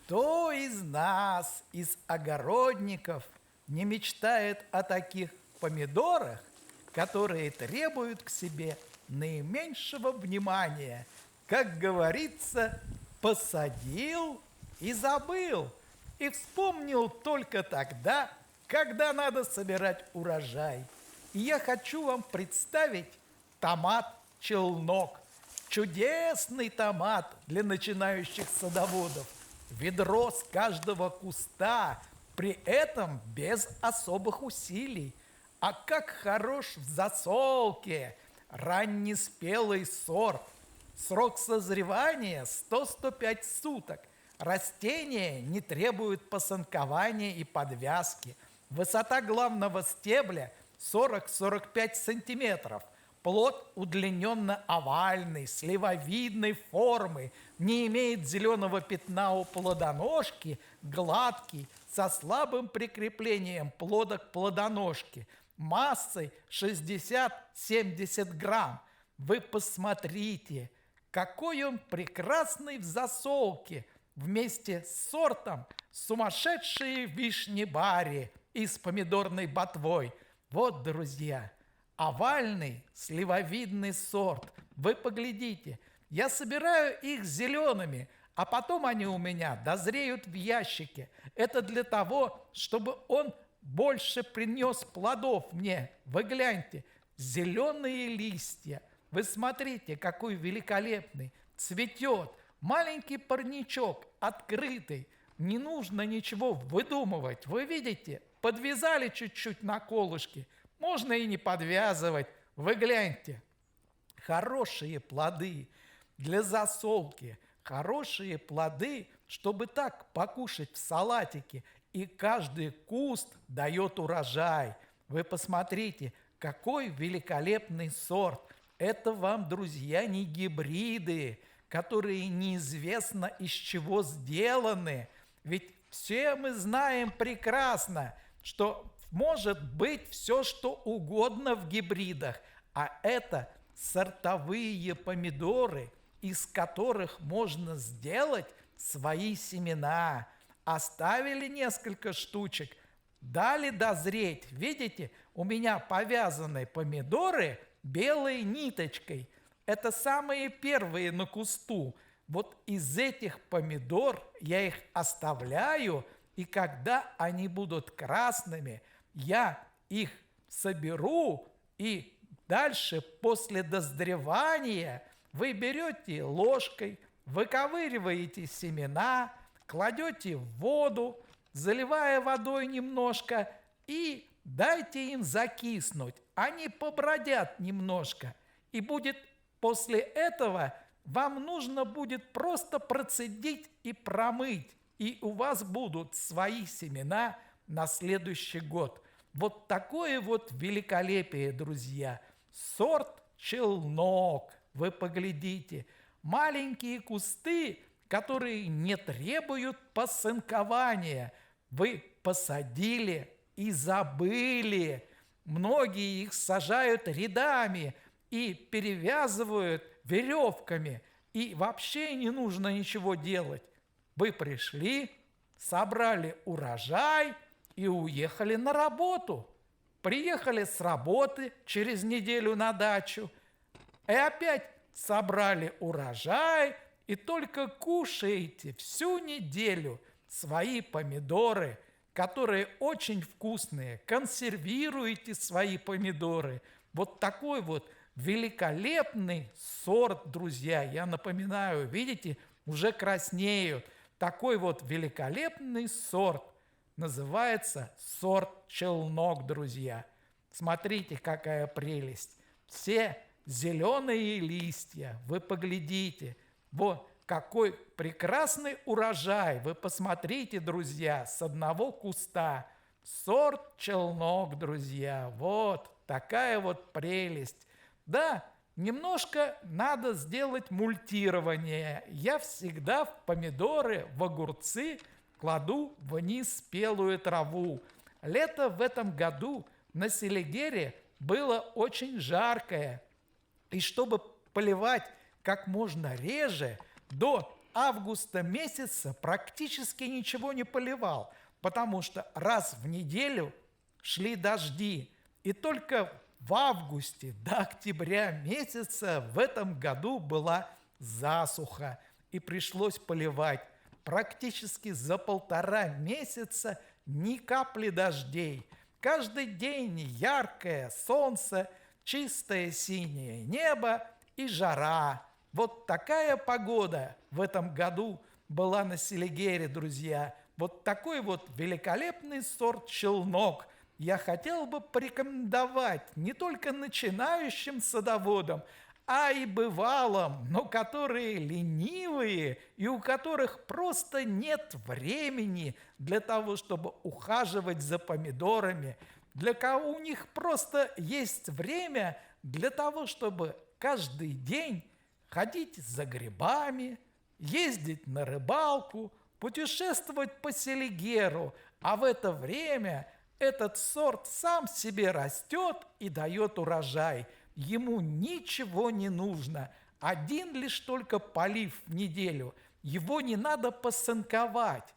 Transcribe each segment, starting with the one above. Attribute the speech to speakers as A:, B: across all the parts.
A: Кто из нас, из огородников, не мечтает о таких помидорах, которые требуют к себе наименьшего внимания? Как говорится, посадил и забыл, и вспомнил только тогда, когда надо собирать урожай. И я хочу вам представить томат-челнок. Чудесный томат для начинающих садоводов. Ведро с каждого куста, при этом без особых усилий. А как хорош в засолке раннеспелый сорт. Срок созревания 100-105 суток. Растение не требует посанкования и подвязки. Высота главного стебля 40-45 сантиметров. Плод удлиненно-овальный, сливовидной формы, не имеет зеленого пятна у плодоножки, гладкий, со слабым прикреплением плода к плодоножке, массой 60-70 грамм. Вы посмотрите, какой он прекрасный в засолке, вместе с сортом сумасшедшие вишни-бари и с помидорной ботвой. Вот, друзья, овальный сливовидный сорт. Вы поглядите, я собираю их зелеными, а потом они у меня дозреют в ящике. Это для того, чтобы он больше принес плодов мне. Вы гляньте, зеленые листья. Вы смотрите, какой великолепный. Цветет. Маленький парничок, открытый. Не нужно ничего выдумывать. Вы видите, подвязали чуть-чуть на колышке. Можно и не подвязывать. Вы гляньте. Хорошие плоды для засолки. Хорошие плоды, чтобы так покушать в салатике. И каждый куст дает урожай. Вы посмотрите, какой великолепный сорт. Это вам, друзья, не гибриды, которые неизвестно из чего сделаны. Ведь все мы знаем прекрасно, что может быть все, что угодно в гибридах, а это сортовые помидоры, из которых можно сделать свои семена. Оставили несколько штучек, дали дозреть. Видите, у меня повязаны помидоры белой ниточкой. Это самые первые на кусту. Вот из этих помидор я их оставляю, и когда они будут красными, я их соберу, и дальше после дозревания вы берете ложкой, выковыриваете семена, кладете в воду, заливая водой немножко, и дайте им закиснуть. Они побродят немножко, и будет после этого вам нужно будет просто процедить и промыть, и у вас будут свои семена на следующий год. Вот такое вот великолепие, друзья. Сорт челнок. Вы поглядите. Маленькие кусты, которые не требуют посанкования. Вы посадили и забыли. Многие их сажают рядами и перевязывают веревками. И вообще не нужно ничего делать. Вы пришли, собрали урожай и уехали на работу. Приехали с работы через неделю на дачу. И опять собрали урожай и только кушаете всю неделю свои помидоры, которые очень вкусные. Консервируете свои помидоры. Вот такой вот великолепный сорт, друзья. Я напоминаю, видите, уже краснеют. Такой вот великолепный сорт называется сорт челнок, друзья. Смотрите, какая прелесть. Все зеленые листья. Вы поглядите. Вот какой прекрасный урожай. Вы посмотрите, друзья, с одного куста. Сорт челнок, друзья. Вот такая вот прелесть. Да, немножко надо сделать мультирование. Я всегда в помидоры, в огурцы кладу вниз спелую траву. Лето в этом году на Селигере было очень жаркое. И чтобы поливать как можно реже, до августа месяца практически ничего не поливал, потому что раз в неделю шли дожди. И только в августе до октября месяца в этом году была засуха, и пришлось поливать. Практически за 1,5 месяца ни капли дождей. Каждый день яркое солнце, чистое синее небо и жара. Вот такая погода в этом году была на Селигере, друзья. Вот такой вот великолепный сорт челнок я хотел бы порекомендовать не только начинающим садоводам, а и бывалым, но которые ленивые и у которых просто нет времени для того, чтобы ухаживать за помидорами, для кого у них просто есть время для того, чтобы каждый день ходить за грибами, ездить на рыбалку, путешествовать по Селигеру, а в это время этот сорт сам себе растет и дает урожай. Ему ничего не нужно, один лишь только полив в неделю. Его не надо посынковать.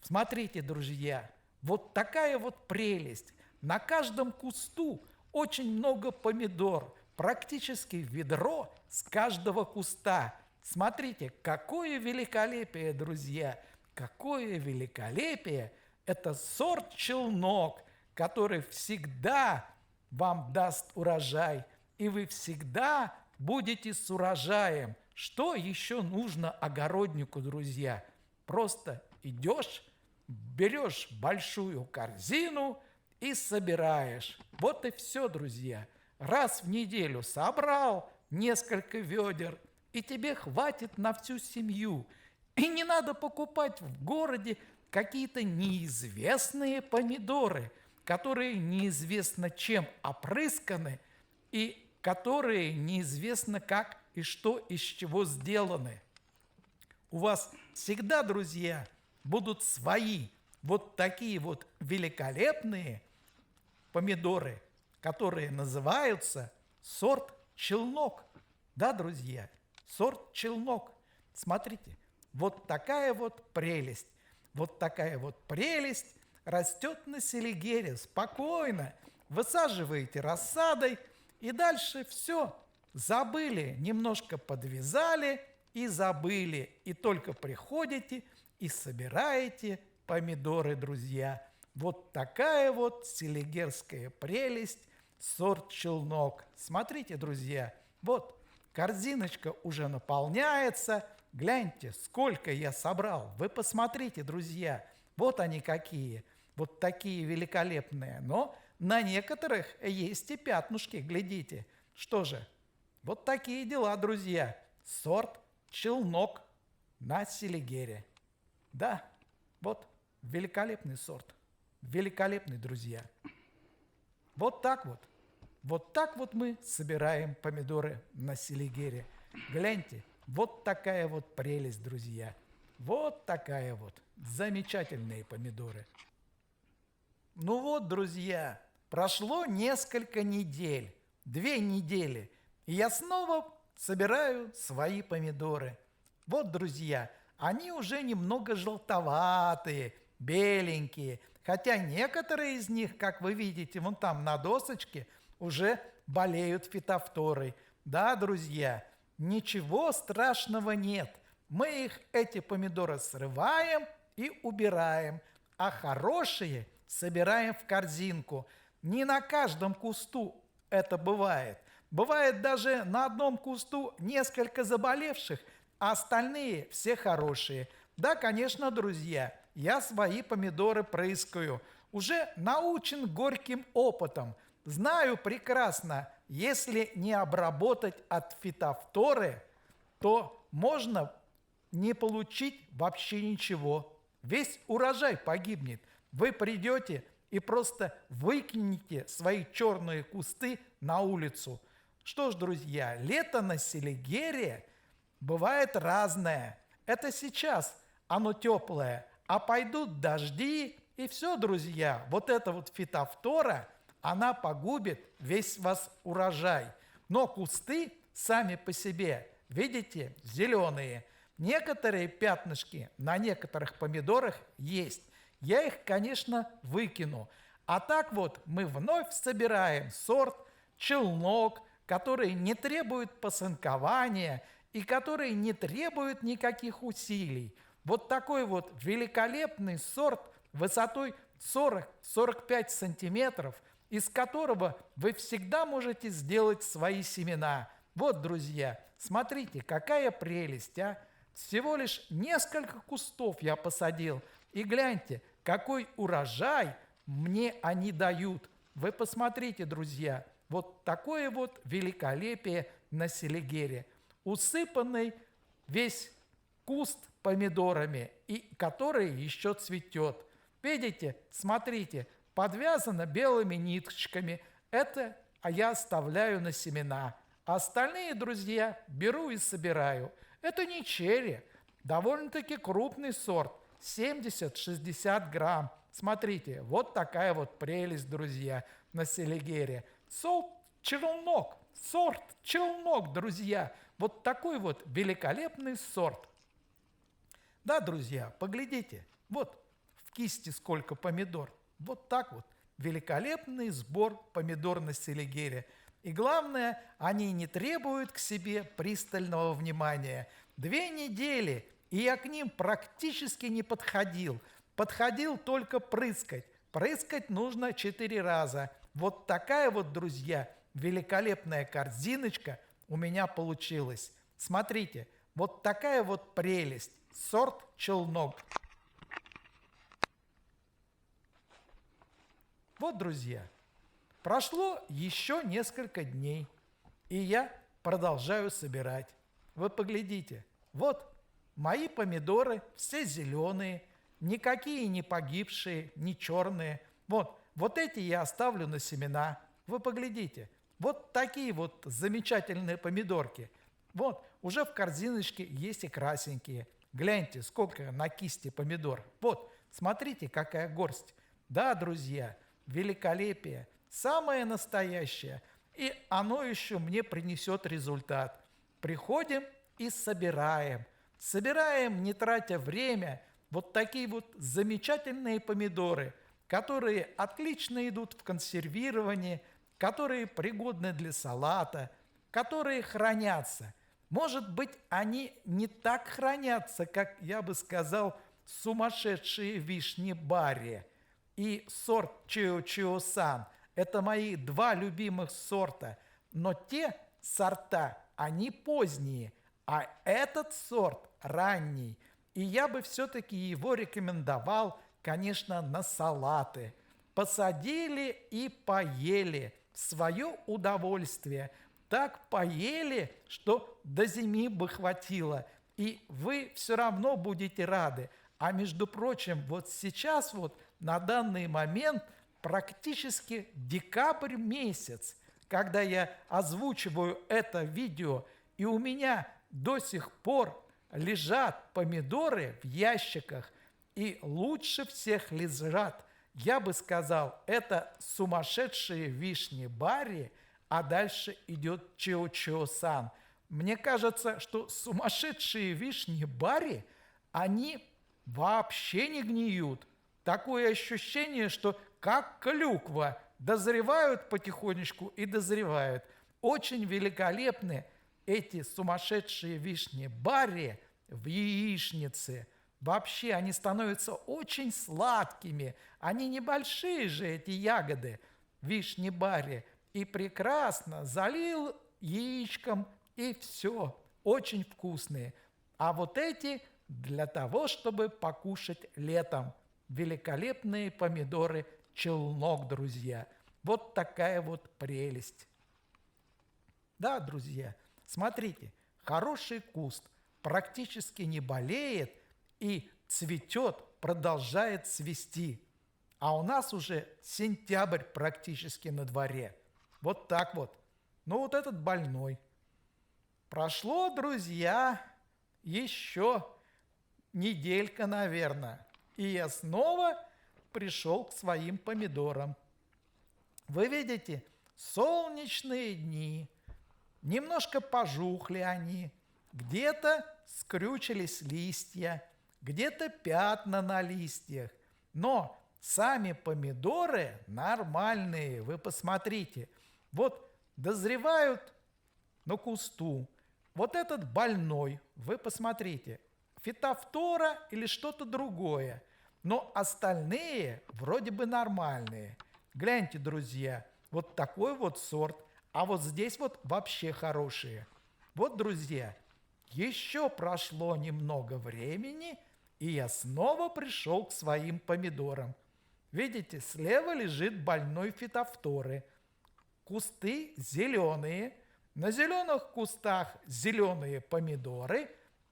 A: Смотрите, друзья, вот такая вот прелесть. На каждом кусту очень много помидор, практически ведро с каждого куста. Смотрите, какое великолепие, друзья, какое великолепие! Это сорт челнок, который всегда вам даст урожай, и вы всегда будете с урожаем. Что еще нужно огороднику, друзья? Просто идешь, берешь большую корзину и собираешь. Вот и все, друзья. Раз в неделю собрал несколько ведер, и тебе хватит на всю семью. И не надо покупать в городе какие-то неизвестные помидоры, которые неизвестно чем опрысканы и которые неизвестно как и что из чего сделаны. У вас всегда, друзья, будут свои вот такие вот великолепные помидоры, которые называются сорт челнок. Да, друзья, сорт челнок. Смотрите, вот такая вот прелесть. Вот такая вот прелесть растет на Селигере спокойно. Высаживаете рассадой, и дальше все. Забыли, немножко подвязали и забыли. И только приходите и собираете помидоры, друзья. Вот такая вот селигерская прелесть, сорт челнок. Смотрите, друзья, вот корзиночка уже наполняется. Гляньте, сколько я собрал. Вы посмотрите, друзья. Вот они какие. Вот такие великолепные. Но на некоторых есть и пятнышки, глядите. Что же, вот такие дела, друзья. Сорт челнок на Селигере. Да, вот великолепный сорт. Великолепный, друзья. Вот так вот. Вот так вот мы собираем помидоры на Селигере. Гляньте, вот такая вот прелесть, друзья. Вот такая вот. Замечательные помидоры. Ну вот, друзья, прошло несколько недель, 2 недели, и я снова собираю свои помидоры. Вот, друзья, они уже немного желтоватые, беленькие, хотя некоторые из них, как вы видите, вон там на досочке, уже болеют фитофторой. Да, друзья, ничего страшного нет. Мы эти помидоры срываем и убираем, а хорошие собираем в корзинку. Не на каждом кусту это бывает. Бывает даже на одном кусту несколько заболевших, а остальные все хорошие. Да, конечно, друзья, я свои помидоры прыскаю. Уже научен горьким опытом. Знаю прекрасно, если не обработать от фитофторы, то можно не получить вообще ничего. Весь урожай погибнет. Вы придете и просто выкинете свои черные кусты на улицу. Что ж, друзья, лето на Селигере бывает разное. Это сейчас оно теплое, а пойдут дожди, и все, друзья, вот эта вот фитофтора, она погубит весь вас урожай. Но кусты сами по себе, видите, зеленые. некоторые пятнышки на некоторых помидорах есть. Я их, конечно, выкину. А так вот мы вновь собираем сорт челнок, который не требует посынкования и который не требует никаких усилий. Вот такой вот великолепный сорт высотой 40-45 сантиметров, из которого вы всегда можете сделать свои семена. Вот, друзья, смотрите, какая прелесть, а! Всего лишь несколько кустов я посадил. И гляньте, какой урожай мне они дают. Вы посмотрите, друзья, вот такое вот великолепие на селигере. Усыпанный весь куст помидорами, и который еще цветет. Видите, смотрите, подвязано белыми ниточками. Это я оставляю на семена. А остальные, друзья, беру и собираю. Это не черри, довольно-таки крупный сорт, 70-60 грамм. Смотрите, вот такая вот прелесть, друзья, на селигере. Сорт челнок, друзья. Вот такой вот великолепный сорт. Да, друзья, поглядите, вот в кисти сколько помидор. Вот так вот, великолепный сбор помидор на селигере. И главное, они не требуют к себе пристального внимания. 2 недели, и я к ним практически не подходил. Подходил только прыскать. Прыскать нужно 4 раза. Вот такая вот, друзья, великолепная корзиночка у меня получилась. Смотрите, вот такая вот прелесть. Сорт челнок. Вот, друзья, прошло еще несколько дней, и я продолжаю собирать. Вы поглядите, вот мои помидоры все зеленые, никакие не погибшие, не черные. Вот эти я оставлю на семена. Вы поглядите, вот такие вот замечательные помидорки. Вот, уже в корзиночке есть и красненькие. Гляньте, сколько на кисти помидор. Вот, смотрите, какая горсть. Да, друзья, великолепие, самое настоящее. И оно еще мне принесет результат. Приходим и собираем. Собираем, не тратя время, вот такие вот замечательные помидоры, которые отлично идут в консервировании, которые пригодны для салата, которые хранятся. Может быть, они не так хранятся, как, я бы сказал, сумасшедшие вишни Барри и сорт Чио-Чио-сан. Это мои 2 любимых сорта. Но те сорта, они поздние, а этот сорт ранний. И я бы все-таки его рекомендовал, конечно, на салаты. Посадили и поели в свое удовольствие. Так поели, что до зимы бы хватило. И вы все равно будете рады. А между прочим, вот сейчас вот на данный момент практически декабрь месяц, когда я озвучиваю это видео, и у меня до сих пор лежат помидоры в ящиках, и лучше всех лежат, я бы сказал, это сумасшедшие вишни Барри, а дальше идет Чио-Чио-сан. Мне кажется, что сумасшедшие вишни Барри, они вообще не гниют. Такое ощущение, что как клюква, дозревают потихонечку и дозревают. Очень великолепны эти сумасшедшие вишни Барри в яичнице. Вообще они становятся очень сладкими. Они небольшие же, эти ягоды, вишни Барри. И прекрасно залил яичком, и все. Очень вкусные. А вот эти для того, чтобы покушать летом. Великолепные помидоры челнок, друзья. Вот такая вот прелесть. Да, друзья, смотрите, хороший куст практически не болеет и цветет, продолжает цвести. А у нас уже сентябрь практически на дворе. Вот так вот. Ну вот этот больной. Прошло, друзья, еще неделька, наверное. И я снова пришел к своим помидорам. Вы видите, солнечные дни. Немножко пожухли они. Где-то скрючились листья, где-то пятна на листьях. Но сами помидоры нормальные, вы посмотрите. Вот дозревают на кусту. Вот этот больной, вы посмотрите, фитофтора или что-то другое. Но остальные вроде бы нормальные. Гляньте, друзья, вот такой вот сорт. А вот здесь вот вообще хорошие. Вот, друзья, еще прошло немного времени, и я снова пришел к своим помидорам. Видите, слева лежит больной фитофторы. Кусты зеленые. На зеленых кустах зеленые помидоры,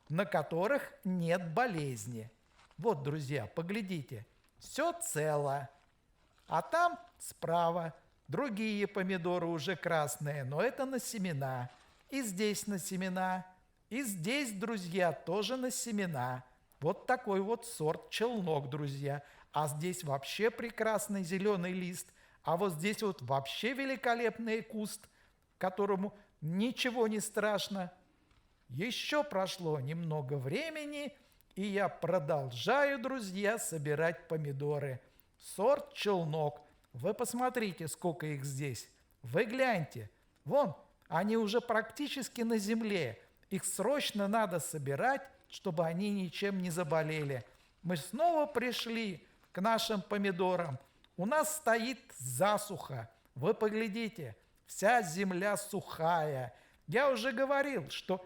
A: на которых нет болезни. Вот, друзья, поглядите, все цело. А там справа другие помидоры уже красные, но это на семена. И здесь на семена. И здесь, друзья, тоже на семена. Вот такой вот сорт челнок, друзья. А здесь вообще прекрасный зеленый лист. А вот здесь вот вообще великолепный куст, которому ничего не страшно. Еще прошло немного времени, и я продолжаю, друзья, собирать помидоры. Сорт челнок. Вы посмотрите, сколько их здесь. Вы гляньте. Вон, они уже практически на земле. Их срочно надо собирать, чтобы они ничем не заболели. Мы снова пришли к нашим помидорам. У нас стоит засуха. Вы поглядите, вся земля сухая. Я уже говорил, что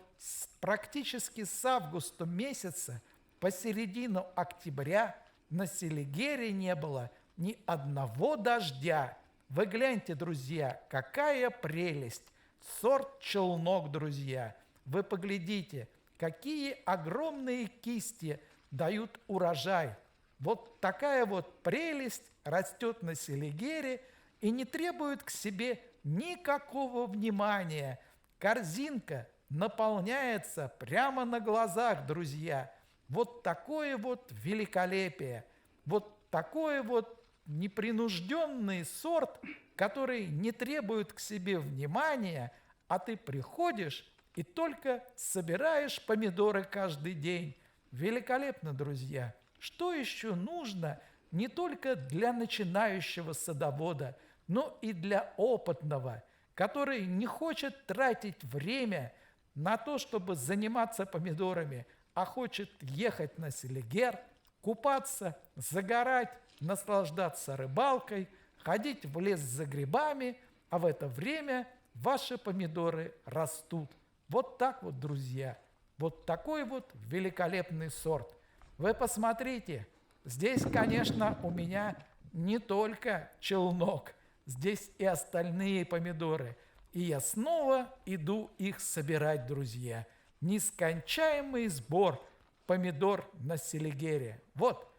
A: практически с августа месяца по середину октября на Селигере не было ни одного дождя. Вы гляньте, друзья, какая прелесть! Сорт челнок, друзья. Вы поглядите, какие огромные кисти дают урожай. Вот такая вот прелесть растет на Селигере и не требует к себе никакого внимания. Корзинка наполняется прямо на глазах, друзья. Вот такое вот великолепие, вот такой вот непринужденный сорт, который не требует к себе внимания, а ты приходишь и только собираешь помидоры каждый день. Великолепно, друзья! Что еще нужно не только для начинающего садовода, но и для опытного, который не хочет тратить время на то, чтобы заниматься помидорами, а хочет ехать на Селигер, купаться, загорать, наслаждаться рыбалкой, ходить в лес за грибами, а в это время ваши помидоры растут. Вот так вот, друзья, вот такой вот великолепный сорт. Вы посмотрите, здесь, конечно, у меня не только челнок, здесь и остальные помидоры. И я снова иду их собирать, друзья. Нескончаемый сбор помидор на Селигере. Вот,